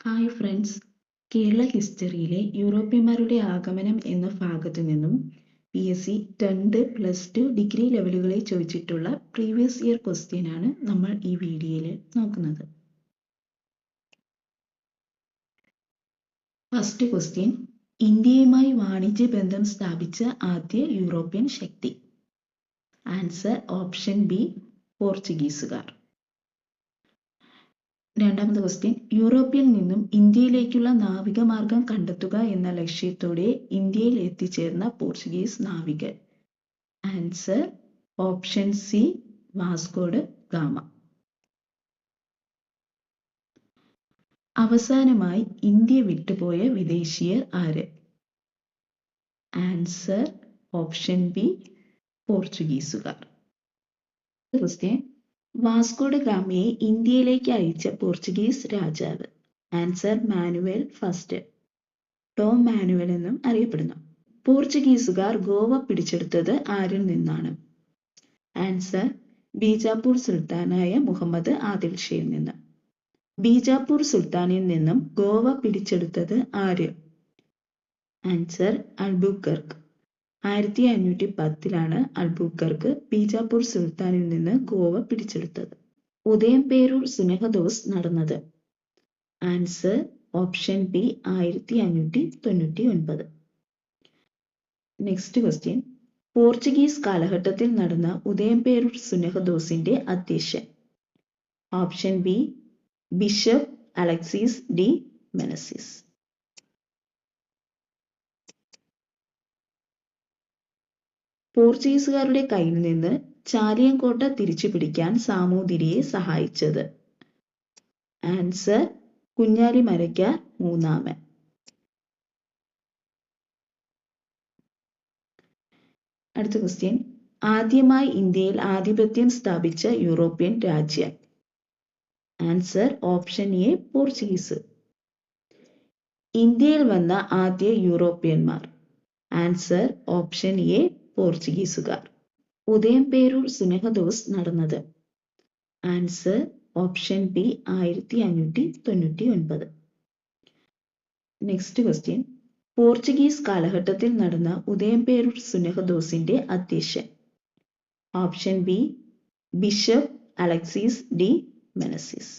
Hi friends, Kerala ഹിസ്റ്ററിയിലെ യൂറോപ്യന്മാരുടെ ആഗമനം എന്ന ഭാഗത്തു നിന്നും PSC 10+2 ഡിഗ്രി ലെവലുകളിൽ ചോദിച്ചിട്ടുള്ള പ്രീവിയസ് ഇയർ ക്വസ്റ്റ്യൻ ആണ് നമ്മൾ ഈ വീഡിയോയിൽ നോക്കുന്നത്. ഫസ്റ്റ് ക്വസ്റ്റ്യൻ, ഇന്ത്യയുമായി വാണിജ്യ ബന്ധം സ്ഥാപിച്ച ആദ്യ യൂറോപ്യൻ ശക്തി. ആൻസർ ഓപ്ഷൻ ബി, പോർച്ചുഗീസുകാർ. രണ്ടാമത്തെ ക്വസ്റ്റ്യൻ, യൂറോപ്പിൽ നിന്നും ഇന്ത്യയിലേക്കുള്ള നാവിക മാർഗം കണ്ടെത്തുക എന്ന ലക്ഷ്യത്തോടെ ഇന്ത്യയിൽ എത്തിച്ചേർന്ന പോർച്ചുഗീസ് നാവികർ. Answer option C, Vasco da Gama. അവസാനമായി ഇന്ത്യ വിട്ടുപോയ വിദേശീയർ ആര്? ആൻസർ ഓപ്ഷൻ ബി, പോർച്ചുഗീസുകാർ. ക്വസ്റ്റ്യൻ, വാസ്കോ ഡ ഗാമയെ ഇന്ത്യയിലേക്ക് അയച്ച പോർച്ചുഗീസ് രാജാവ്. Answer Manuel first, Dom Manuel എന്നും അറിയപ്പെടുന്നു. പോർച്ചുഗീസുകാർ ഗോവ പിടിച്ചെടുത്തത് ആരിൽ നിന്നാണ്? ആൻസർ ബീജാപ്പൂർ സുൽത്താനായ മുഹമ്മദ് ആദിൽ ഷയിൽ നിന്ന്. ബീജാപ്പൂർ സുൽത്താനിൽ നിന്നും ഗോവ പിടിച്ചെടുത്തത് ആര്? Answer Albuquerque. 1510 അൽബുക്കർക്ക് ബീജാപ്പൂർ സുൽത്താനിൽ നിന്ന് ഗോവ പിടിച്ചെടുത്തത്. ഉദയംപേരൂർ സുനഹദോസ് നടന്നത്. Answer option B, 1599. Next question, Portuguese കാലഘട്ടത്തിൽ നടന്ന ഉദയംപേരൂർ സുനഹദോസിന്റെ അധ്യക്ഷൻ. Option B, bishop Alexis de Menezes. പോർച്ചുഗീസുകാരുടെ കയ്യിൽ നിന്ന് ചാലിയൻകോട്ട തിരിച്ചു പിടിക്കാൻ സാമൂതിരിയെ സഹായിച്ചത്. ആൻസർ കുഞ്ഞാലിമരയ്ക്കാർ മൂന്നാമൻ. അടുത്ത ക്വസ്റ്റ്യൻ, ആദ്യമായി ഇന്ത്യയിൽ ആധിപത്യം സ്ഥാപിച്ച യൂറോപ്യൻ രാജ്യം. Answer option A, Portuguese. ഇന്ത്യയിൽ വന്ന ആദ്യ യൂറോപ്യന്മാർ. ആൻസർ ഓപ്ഷൻ എ, പോർച്ചുഗീസുകാർ. ഉദയംപേരൂർ സുനഹദോസ് നടന്നത്. Answer option B, 1599. Next question, Portuguese കാലഘട്ടത്തിൽ നടന്ന ഉദയംപേരൂർ സുനഹദോസിന്റെ അധ്യക്ഷൻ. Option B, bishop Alexis de Menezes.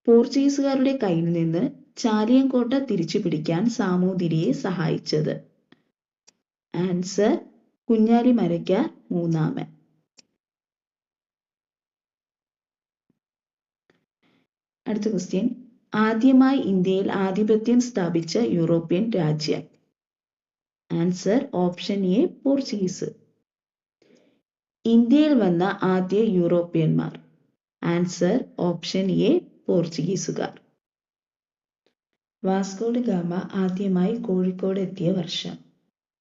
പോർച്ചുഗീസുകാരുടെ കയ്യിൽ നിന്ന് ചാലിയൻകോട്ട തിരിച്ചു പിടിക്കാൻ സാമൂതിരിയെ സഹായിച്ചത്. ആൻസർ കുഞ്ഞാലിമരയ്ക്കാർ മൂന്നാമൻ. അടുത്ത ക്വസ്റ്റ്യൻ, ആദ്യമായി ഇന്ത്യയിൽ ആധിപത്യം സ്ഥാപിച്ച യൂറോപ്യൻ രാജ്യം. Answer option A, Portuguese. ഇന്ത്യയിൽ വന്ന ആദ്യ യൂറോപ്യന്മാർ. ആൻസർ ഓപ്ഷൻ എ, പോർച്ചുഗീസുകാർ. വാസ്കോ ഡ ഗാമ ആദ്യമായി കോഴിക്കോട് എത്തിയ വർഷം.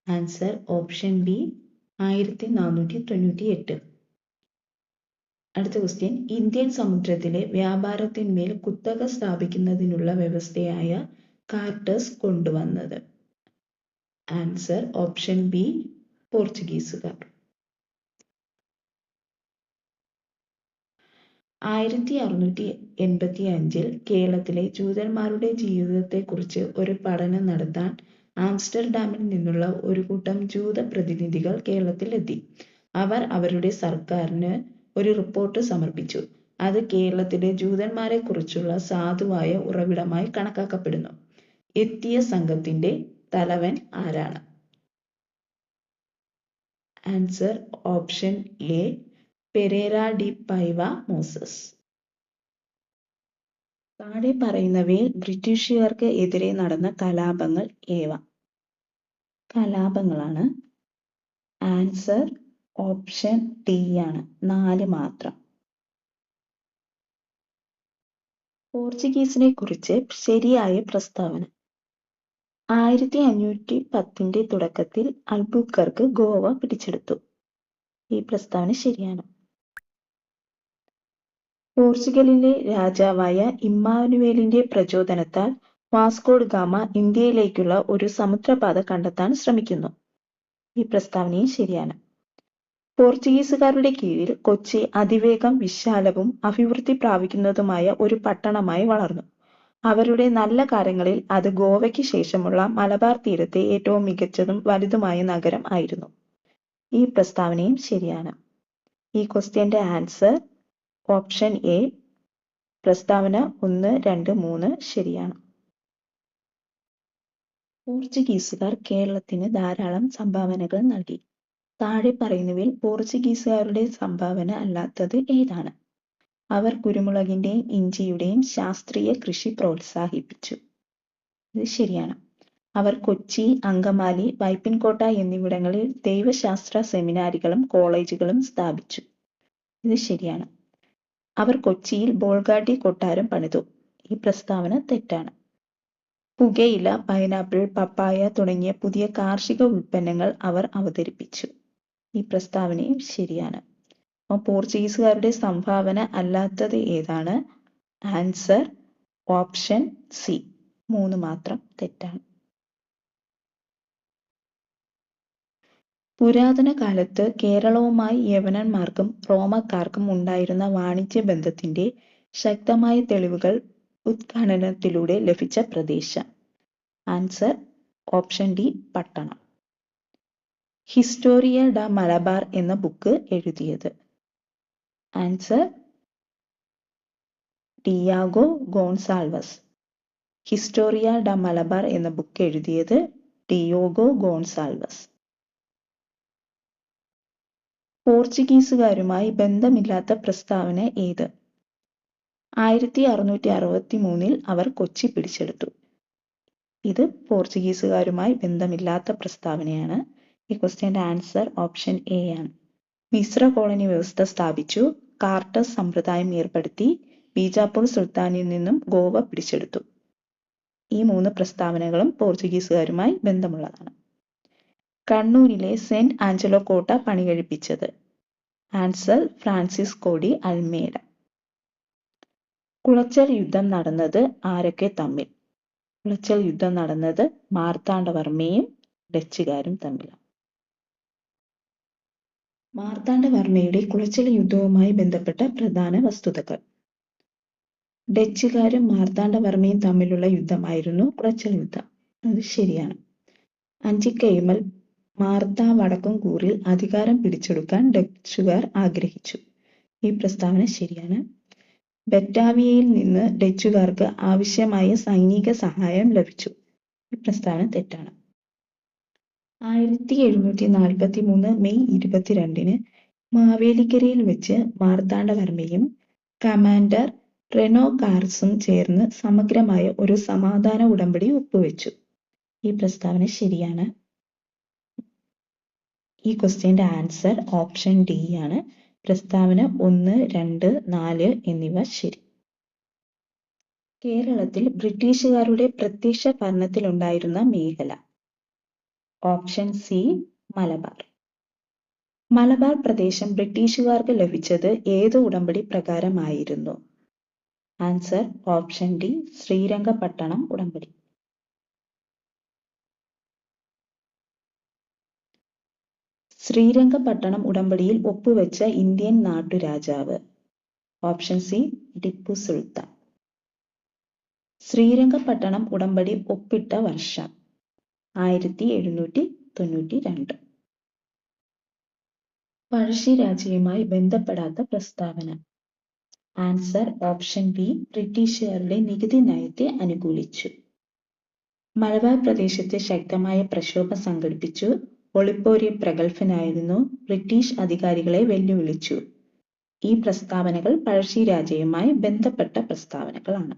Answer option B, 1498. അടുത്ത ക്വസ്റ്റ്യൻ, ഇന്ത്യൻ സമുദ്രത്തിലെ വ്യാപാരത്തിന്മേൽ കുത്തക സ്ഥാപിക്കുന്നതിനുള്ള വ്യവസ്ഥയായ കാർട്ടസ് കൊണ്ടുവന്നത്. ആൻസർ ഓപ്ഷൻ ബി, പോർച്ചുഗീസുകാർ. 1685 കേരളത്തിലെ ജൂതന്മാരുടെ ജീവിതത്തെക്കുറിച്ച് ഒരു പഠനം നടത്താൻ ആംസ്റ്റർഡാമിൽ നിന്നുള്ള ഒരു കൂട്ടം ജൂത പ്രതിനിധികൾ കേരളത്തിൽ എത്തി. അവർ അവരുടെ സർക്കാരിന് ഒരു റിപ്പോർട്ട് സമർപ്പിച്ചു. അത് കേരളത്തിലെ ജൂതന്മാരെക്കുറിച്ചുള്ള സാധുവായ ഉറവിടമായി കണക്കാക്കപ്പെടുന്നു. എത്തിയ സംഘത്തിന്റെ തലവൻ ആരാണ്? Answer option A, Pereira de Paiva Moses. താഴെ പറയുന്നവയിൽ ബ്രിട്ടീഷുകാർക്ക് എതിരെ നടന്ന കലാപങ്ങൾ ഏവ? കലാപങ്ങളാണ്. ആൻസർ ഓപ്ഷൻ ഡി ആണ്, 4 മാത്രം. പോർച്ചുഗീസിനെ കുറിച്ച് ശരിയായ പ്രസ്താവന. 1510 തുടക്കത്തിൽ അൽബുക്കർക്ക് ഗോവ പിടിച്ചെടുത്തു. ഈ പ്രസ്താവന ശരിയാണ്. പോർച്ചുഗലിലെ രാജാവായ ഇമ്മാനുവേലിന്റെ പ്രചോദനത്താൽ വാസ്കോ ഡ ഗാമ ഇന്ത്യയിലേക്കുള്ള ഒരു സമുദ്രപാത കണ്ടെത്താൻ ശ്രമിക്കുന്നു. ഈ പ്രസ്താവനയും ശരിയാണ്. പോർച്ചുഗീസുകാരുടെ കീഴിൽ കൊച്ചി അതിവേഗം വിശാലവും അഭിവൃദ്ധി പ്രാപിക്കുന്നതുമായ ഒരു പട്ടണമായി വളർന്നു. അവരുടെ നല്ല കാലങ്ങളിൽ അത് ഗോവയ്ക്ക് ശേഷമുള്ള മലബാർ തീരത്തെ ഏറ്റവും മികച്ചതും വലുതുമായ നഗരം ആയിരുന്നു. ഈ പ്രസ്താവനയും ശരിയാണ്. ഈ ക്വസ്റ്റ്യന്റെ ആൻസർ ഓപ്ഷൻ എ, പ്രസ്താവന 1, 2, 3 ശരിയാണ്. പോർച്ചുഗീസുകാർ കേരളത്തിന് ധാരാളം സംഭാവനകൾ നൽകി. താഴെ പറയുന്നവയിൽ പോർച്ചുഗീസുകാരുടെ സംഭാവന അല്ലാത്തത് ഏതാണ്? അവർ കുരുമുളകിന്റെയും ഇഞ്ചിയുടെയും ശാസ്ത്രീയ കൃഷി പ്രോത്സാഹിപ്പിച്ചു. ഇത് ശരിയാണ്. അവർ കൊച്ചി, അങ്കമാലി, വൈപ്പിൻകോട്ട എന്നിവിടങ്ങളിൽ ദൈവശാസ്ത്ര സെമിനാരികളും കോളേജുകളും സ്ഥാപിച്ചു. ഇത് ശരിയാണ്. അവർ കൊച്ചിയിൽ ബോൾഗാട്ടി കൊട്ടാരം പണിതു. ഈ പ്രസ്താവന തെറ്റാണ്. പുകയില, പൈനാപ്പിൾ, പപ്പായ തുടങ്ങിയ പുതിയ കാർഷിക ഉൽപ്പന്നങ്ങൾ അവർ അവതരിപ്പിച്ചു. ഈ പ്രസ്താവനയും ശരിയാണ്. അപ്പോൾ പോർച്ചുഗീസുകാരുടെ സംഭാവന അല്ലാത്തത് ഏതാണ്? ആൻസർ ഓപ്ഷൻ സി, 3 മാത്രം തെറ്റാണ്. പുരാതന കാലത്ത് കേരളവുമായി യവനന്മാർക്കും റോമക്കാർക്കും ഉണ്ടായിരുന്ന വാണിജ്യ ബന്ധത്തിന്റെ ശക്തമായ തെളിവുകൾ ഉത്ഖനനത്തിലൂടെ ലഭിച്ച പ്രദേശം. Answer option D, Pattanam. Historia da Malabar എന്ന ബുക്ക് എഴുതിയത്. Answer Diego Gonsalves. Historia da Malabar എന്ന ബുക്ക് എഴുതിയത് ഡിയോഗോ ഗോൺസാൽവസ്. പോർച്ചുഗീസുകാരുമായി ബന്ധമില്ലാത്ത പ്രസ്താവന ഏത്? 1663 അവർ കൊച്ചി പിടിച്ചെടുത്തു. ഇത് പോർച്ചുഗീസുകാരുമായി ബന്ധമില്ലാത്ത പ്രസ്താവനയാണ്. ഈ ക്വസ്റ്റ്യന്റെ ആൻസർ ഓപ്ഷൻ എ ആണ്. മിശ്ര കോളനി വ്യവസ്ഥ സ്ഥാപിച്ചു. കാർട്ടസ് സമ്പ്രദായം ഏർപ്പെടുത്തി. ബീജാപ്പൂർ സുൽത്താനിൽ നിന്നും ഗോവ പിടിച്ചെടുത്തു. ഈ 3 പ്രസ്താവനകളും പോർച്ചുഗീസുകാരുമായി ബന്ധമുള്ളതാണ്. കണ്ണൂരിലെ സെന്റ് ആഞ്ചലോ കോട്ട പണികഴിപ്പിച്ചത്. Answer Francisco de Almeida. Colachel യുദ്ധം നടന്നത് ആരൊക്കെ തമ്മിൽ? കുളച്ചൽ യുദ്ധം നടന്നത് മാർത്താണ്ഡവർമ്മയും ഡച്ചുകാരും തമ്മിലാണ്. മാർത്താണ്ഡവർമ്മയുടെ കുളച്ചൽ യുദ്ധവുമായി ബന്ധപ്പെട്ട പ്രധാന വസ്തുതകൾ. ഡച്ചുകാരും മാർത്താണ്ഡവർമ്മയും തമ്മിലുള്ള യുദ്ധമായിരുന്നു കുളച്ചൽ യുദ്ധം. അത് ശരിയാണ്. അഞ്ചിക്കൈമൽ മാർത്ത വടക്കുംകൂറിൽ അധികാരം പിടിച്ചെടുക്കാൻ ഡച്ചുകാർ ആഗ്രഹിച്ചു. ഈ പ്രസ്താവന ശരിയാണ്. ബറ്റാവിയയിൽ നിന്ന് ഡച്ചുകാർക്ക് ആവശ്യമായ സൈനിക സഹായം ലഭിച്ചു. ഈ പ്രസ്താവന തെറ്റാണ്. 1743 മെയ് 22 മാവേലിക്കരയിൽ വെച്ച് മാർത്താണ്ഡവർമ്മയും കമാൻഡർ റെനോ കാർസും ചേർന്ന് സമഗ്രമായ ഒരു സമാധാന ഉടമ്പടി ഒപ്പുവെച്ചു. ഈ പ്രസ്താവന ശരിയാണ്. ഈ ക്വസ്റ്റ്യന്റെ ആൻസർ ഓപ്ഷൻ ഡി ആണ്. പ്രസ്താവന 1, 2, 4 എന്നിവ ശരി. കേരളത്തിൽ ബ്രിട്ടീഷുകാരുടെ പ്രത്യക്ഷ ഭരണത്തിലുണ്ടായിരുന്ന മേഖല. Option C, Malabar. മലബാർ പ്രദേശം ബ്രിട്ടീഷുകാർക്ക് ലഭിച്ചത് ഏത് ഉടമ്പടി പ്രകാരമായിരുന്നു? ആൻസർ ഓപ്ഷൻ ഡി, ശ്രീരംഗപട്ടണം ഉടമ്പടി. ശ്രീരംഗപട്ടണം ഉടമ്പടിയിൽ ഒപ്പുവെച്ച ഇന്ത്യൻ നാട്ടുരാജാവ്. Option C, Tipu Sultan. ശ്രീരംഗപട്ടണം ഉടമ്പടി ഒപ്പിട്ട വർഷം 1792. പഴശ്ശിരാജയുമായി ബന്ധപ്പെടാത്ത പ്രസ്താവന. ആൻസർ ഓപ്ഷൻ ബി, ബ്രിട്ടീഷുകാരുടെ നികുതി നയത്തെ അനുകൂലിച്ചു. മലബാർ പ്രദേശത്ത് ശക്തമായ പ്രക്ഷോഭം സംഘടിപ്പിച്ചു. ഒളിപ്പോരിൽ പ്രഗത്ഭനായിരുന്നു. ബ്രിട്ടീഷ് അധികാരികളെ വെല്ലുവിളിച്ചു. ഈ പ്രസ്താവനകൾ പഴശ്ശിരാജയുമായി ബന്ധപ്പെട്ട പ്രസ്താവനകളാണ്.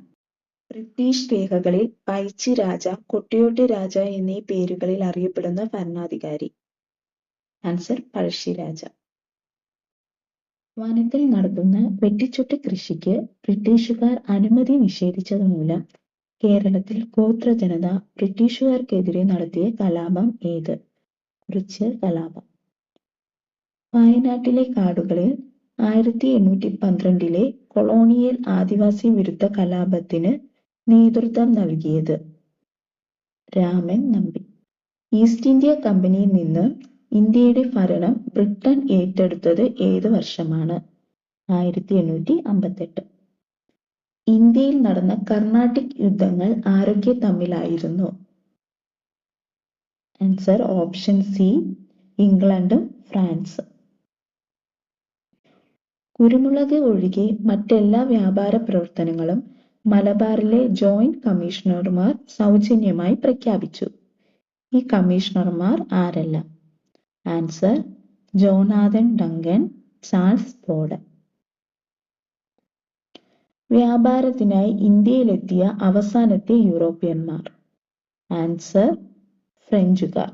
ബ്രിട്ടീഷ് രേഖകളിൽ പൈച്ചി രാജ, കൊട്ടിയോട്ട് രാജ എന്നീ പേരുകളിൽ അറിയപ്പെടുന്ന ഭരണാധികാരി. ആൻസർ പഴശ്ശിരാജ. വനത്തിൽ നടത്തുന്ന വെട്ടിച്ചുട്ട് കൃഷിക്ക് ബ്രിട്ടീഷുകാർ അനുമതി നിഷേധിച്ചത് മൂലം കേരളത്തിൽ ഗോത്ര ജനത ബ്രിട്ടീഷുകാർക്കെതിരെ നടത്തിയ കലാപം ഏത്? കുറിച്യൽ കലാപം. വയനാട്ടിലെ കാടുകളിൽ 1812 കൊളോണിയൽ ആദിവാസി വിരുദ്ധ കലാപത്തിന് നേതൃത്വം നൽകിയത്? രാമൻ നമ്പി. ഈസ്റ്റ് ഇന്ത്യ കമ്പനിയിൽ നിന്ന് ഇന്ത്യയുടെ ഭരണം ബ്രിട്ടൻ ഏറ്റെടുത്തത് ഏത് വർഷമാണ്? 1858. ഇന്ത്യയിൽ നടന്ന കർണാട്ടിക് യുദ്ധങ്ങൾ ആരൊക്കെ തമ്മിലായിരുന്നു? ആൻസർ ഓപ്ഷൻ സി, ഇംഗ്ലണ്ടും ഫ്രാൻസും. കുരുമുളക് ഒഴികെ മറ്റെല്ലാ വ്യാപാര പ്രവർത്തനങ്ങളും മലബാറിലെ ജോയിന്റ് കമ്മീഷണർമാർ സൗജന്യമായി പ്രഖ്യാപിച്ചു. ഈ കമ്മീഷണർമാർ ആരെല്ലാം? Answer Jonathan Duncan, Charles Borden. വ്യാപാരത്തിനായി ഇന്ത്യയിലെത്തിയ അവസാനത്തെ യൂറോപ്യന്മാർ? ആൻസർ ഫ്രഞ്ചുകാർ.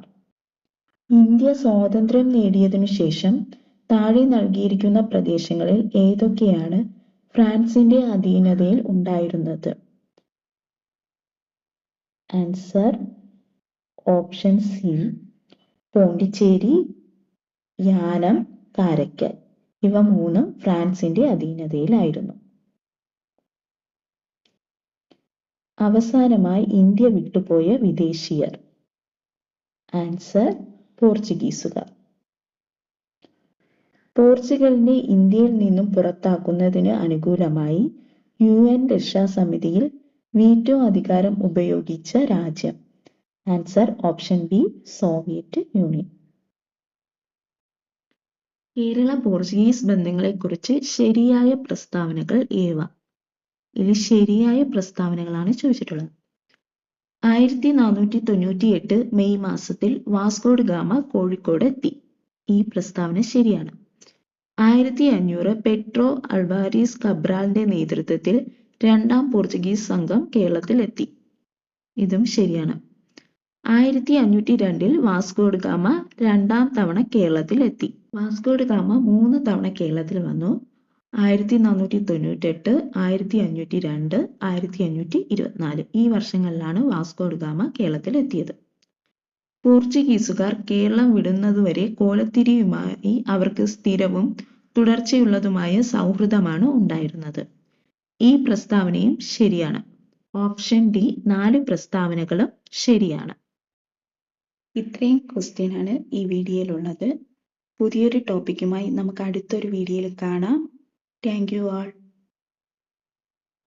ഇന്ത്യ സ്വാതന്ത്ര്യം നേടിയതിനു ശേഷം താഴെ നൽകിയിരിക്കുന്ന പ്രദേശങ്ങളിൽ ഏതൊക്കെയാണ് ഫ്രാൻസിന്റെ അധീനതയിൽ ഉണ്ടായിരുന്നത്? ആൻസർ ഓപ്ഷൻ സി, പോണ്ടിച്ചേരി, യാനം, കാരയ്ക്കൽ. ഇവ മൂന്നും ഫ്രാൻസിന്റെ അധീനതയിലായിരുന്നു. അവസാനമായി ഇന്ത്യ വിട്ടുപോയ വിദേശിയർ? ആൻസർ പോർച്ചുഗീസുകാർ. പോർച്ചുഗലിനെ ഇന്ത്യയിൽ നിന്നും പുറത്താക്കുന്നതിന് അനുകൂലമായി UN രക്ഷാസമിതിയിൽ വീറ്റോ അധികാരം ഉപയോഗിച്ച രാജ്യം? Answer option B, Soviet Union. Kerala Portuguese ബന്ധങ്ങളെക്കുറിച്ച് ശരിയായ പ്രസ്താവനകൾ ഏവ? ഇതിൽ ശരിയായ പ്രസ്താവനകളാണ് ചോദിച്ചിട്ടുള്ളത്. 1498 മെയ് മാസത്തിൽ വാസ്കോ ഡ ഗാമ കോഴിക്കോട് എത്തി. ഈ പ്രസ്താവന ശരിയാണ്. 1500 പെട്രോ അൽവാരിസ് കബ്രാലിന്റെ നേതൃത്വത്തിൽ രണ്ടാം പോർച്ചുഗീസ് സംഘം കേരളത്തിൽ എത്തി. ഇതും ശരിയാണ്. 1502 വാസ്കോ ഡ ഗാമ രണ്ടാം തവണ കേരളത്തിൽ എത്തി. വാസ്കോ ഡ ഗാമ 3 തവണ കേരളത്തിൽ വന്നു. 1498, 1502, 1524 ഈ വർഷങ്ങളിലാണ് വാസ്കോ ഡ ഗാമ കേരളത്തിൽ എത്തിയത്. പോർച്ചുഗീസുകാർ കേരളം വിടുന്നതുവരെ കോലത്തിരിയുമായി അവർക്ക് സ്ഥിരവും തുടർച്ചയുള്ളതുമായ സൗഹൃദമാണ് ഉണ്ടായിരുന്നത്. ഈ പ്രസ്താവനയും ശരിയാണ്. ഓപ്ഷൻ ഡി, 4 പ്രസ്താവനകളും ശരിയാണ്. ഇത്രയും ക്വസ്റ്റ്യൻ ആണ് ഈ വീഡിയോയിലുള്ളത്. പുതിയൊരു ടോപ്പിക്കുമായി നമുക്ക് അടുത്തൊരു വീഡിയോയിൽ കാണാം. Thank you all.